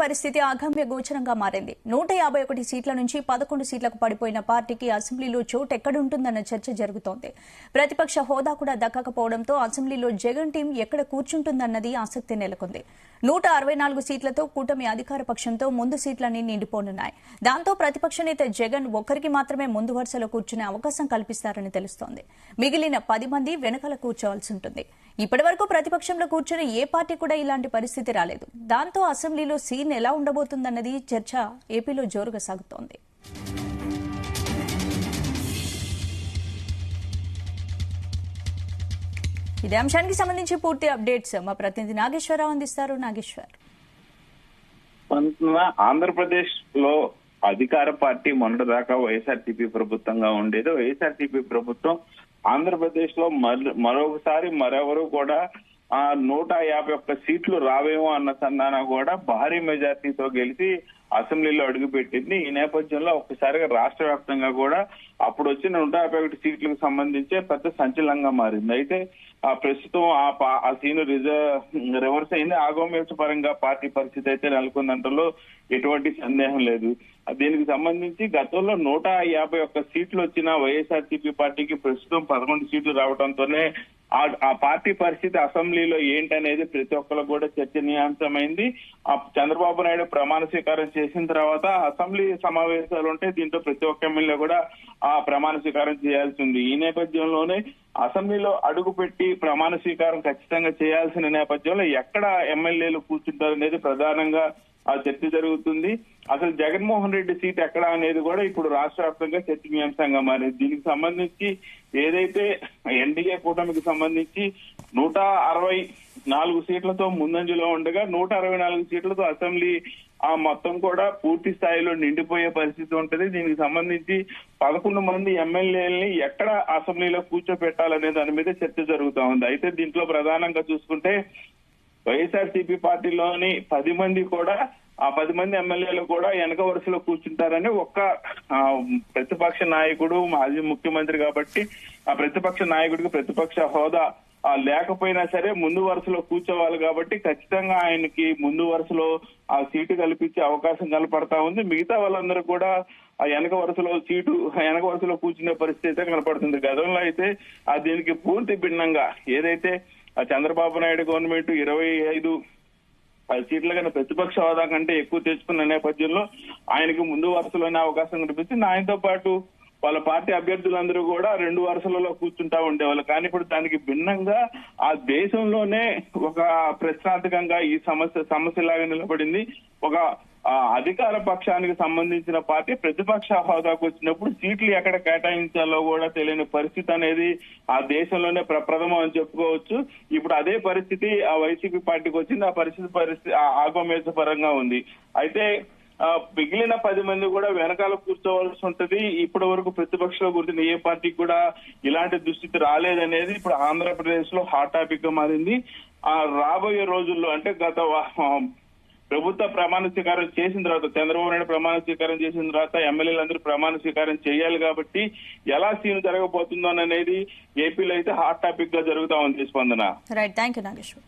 పరిస్థితి అగమ్య గోచరంగా మారింది. 151 సీట్ల నుంచి 11 సీట్లకు పడిపోయిన పార్టీకి అసెంబ్లీలో చోటు ఎక్కడుంటుందన్న చర్చ జరుగుతోంది. ప్రతిపక్ష హోదా కూడా దక్కకపోవడంతో అసెంబ్లీలో జగన్ టీం ఎక్కడ కూర్చుంటుందన్నది ఆసక్తి నెలకొంది. 164 సీట్లతో కూటమి అధికార పక్షంతో ముందు సీట్లన్నీ నిండిపోనున్నాయి. దాంతో ప్రతిపక్ష నేత జగన్ ఒక్కరికి మాత్రమే ముందు వరుసలో కూర్చునే అవకాశం కల్పిస్తారని తెలుస్తోంది. మిగిలిన 10 మంది వెనకాల కూర్చోవాల్సి ఉంటుంది. ఇప్పటివరకు ప్రతిపక్షంలో కూర్చుని ఏ పార్టీ కూడా ఇలాంటి పరిస్థితి రాలేదు. దాంతో అసెంబ్లీలో సీన్ ఎలా ఉండబోతుందన్నది చర్చ ఏపీలో జోరుగా సాగుతోంది. ఇదే అంశానికి సంబంధించి పూర్తి అప్డేట్స్ మా ప్రతినిధి నాగేశ్వరరావు అందిస్తారు. నాగేశ్వర్, ఆంధ్రప్రదేశ్ లో అధికార పార్టీ మొన్నటిదాకా వైఎస్ఆర్సీపీ ప్రభుత్వంగా ఉండేది. వైఎస్ఆర్సీపీ ప్రభుత్వం ఆంధ్రప్రదేశ్ లో మరొకసారి మరెవరు కూడా 151 సీట్లు రావేమో అన్న సంధాన కూడా భారీ మెజార్టీతో గెలిచి అసెంబ్లీలో అడుగుపెట్టింది. ఈ నేపథ్యంలో ఒక్కసారిగా రాష్ట్ర వ్యాప్తంగా కూడా అప్పుడు వచ్చిన 151 సీట్లకు సంబంధించి పెద్ద సంచలనంగా మారింది. అయితే ప్రస్తుతం ఆ సీన్ రివర్స్ అయింది. ఆగమేత పరంగా పార్టీ పరిస్థితి అయితే నెలకొందంటలో ఎటువంటి సందేహం లేదు. దీనికి సంబంధించి గతంలో 151 సీట్లు వచ్చిన వైఎస్ఆర్సీపీ పార్టీకి ప్రస్తుతం 11 సీట్లు రావడంతోనే ఆ పార్టీ పరిస్థితి అసెంబ్లీలో ఏంటనేది ప్రతి ఒక్కరు కూడా చర్చనీయాంశమైంది. చంద్రబాబు నాయుడు ప్రమాణ స్వీకారం చేసిన తర్వాత అసెంబ్లీ సమావేశాలు ఉంటే దీంతో ప్రతి ఒక్క ఎమ్మెల్యే కూడా ఆ ప్రమాణ స్వీకారం చేయాల్సి ఉంది. ఈ నేపథ్యంలోనే అసెంబ్లీలో అడుగుపెట్టి ప్రమాణ స్వీకారం ఖచ్చితంగా చేయాల్సిన నేపథ్యంలో ఎక్కడ ఎమ్మెల్యేలు కూర్చుంటారు అనేది ప్రధానంగా ఆ చర్చ జరుగుతుంది. అసలు జగన్మోహన్ రెడ్డి సీట్ ఎక్కడ అనేది కూడా ఇప్పుడు రాష్ట్ర వ్యాప్తంగా చర్చనీయాంశంగా మారింది. దీనికి సంబంధించి ఏదైతే ఎన్డీఏ కూటమికి సంబంధించి 164 సీట్లతో ముందంజలో ఉండగా 164 సీట్లతో అసెంబ్లీ మొత్తం కూడా పూర్తి స్థాయిలో నిండిపోయే పరిస్థితి ఉంటది. దీనికి సంబంధించి 11 మంది ఎమ్మెల్యేలని ఎక్కడ అసెంబ్లీలో కూర్చోపెట్టాలనే దాని మీద చర్చ జరుగుతా ఉంది. అయితే దీంట్లో ప్రధానంగా చూసుకుంటే వైఎస్ఆర్సీపీ పార్టీలోని 10 మంది కూడా ఆ 10 మంది ఎమ్మెల్యేలు కూడా వెనక వరుసలో కూర్చుంటారని ఒక్క ప్రతిపక్ష నాయకుడు మాజీ ముఖ్యమంత్రి కాబట్టి ఆ ప్రతిపక్ష నాయకుడికి ప్రతిపక్ష హోదా లేకపోయినా సరే ముందు వరుసలో కూర్చోవాలి కాబట్టి ఖచ్చితంగా ఆయనకి ముందు వరుసలో ఆ సీటు కల్పించే అవకాశం కనపడతా ఉంది. మిగతా వాళ్ళందరూ కూడా ఆ వెనక వరుసలో కూర్చునే పరిస్థితి కనపడుతుంది. గతంలో అయితే దీనికి పూర్తి భిన్నంగా ఏదైతే చంద్రబాబు నాయుడు గవర్నమెంట్ 25 సీట్ల కన్నా ప్రతిపక్ష హోదా కంటే ఎక్కువ తెచ్చుకున్న నేపథ్యంలో ఆయనకి ముందు వరుసలోనే అవకాశం కనిపిస్తుంది. ఆయనతో పాటు వాళ్ళ పార్టీ అభ్యర్థులందరూ కూడా 2 వరుసలలో కూర్చుంటా ఉండేవాళ్ళు. కానీ ఇప్పుడు దానికి భిన్నంగా ఆ దేశంలోనే ఒక ప్రశ్నార్థకంగా ఈ సమస్యలాగా నిలబడింది. ఒక అధికార పక్షానికి సంబంధించిన పార్టీ ప్రతిపక్ష హోదాకు వచ్చినప్పుడు సీట్లు ఎక్కడ కేటాయించాలో కూడా తెలియని పరిస్థితి అనేది ఆ దేశంలోనే ప్రప్రథమం అని చెప్పుకోవచ్చు. ఇప్పుడు అదే పరిస్థితి ఆ వైసీపీ పార్టీకి వచ్చింది. ఆ పరిస్థితి ఆగమేత పరంగా ఉంది. అయితే మిగిలిన 10 మంది కూడా వెనకాల కూర్చోవాల్సి ఉంటది. ఇప్పటి వరకు ప్రతిపక్షంలో కూర్చున్న ఏ పార్టీకి కూడా ఇలాంటి దుస్థితి రాలేదనేది ఇప్పుడు ఆంధ్రప్రదేశ్ లో హాట్ టాపిక్ గా మారింది. రాబోయే రోజుల్లో అంటే గత ప్రభుత్వ ప్రమాణ స్వీకారం చేసిన తర్వాత చంద్రబాబు నాయుడు ప్రమాణ స్వీకారం చేసిన తర్వాత ఎమ్మెల్యేలందరూ ప్రమాణ స్వీకారం చేయాలి కాబట్టి ఎలా సీన్ జరగబోతుందో అనేది ఏపీలో అయితే హాట్ టాపిక్ గా జరుగుతా ఉంది. స్పందన. Right, thank you Nageshwar.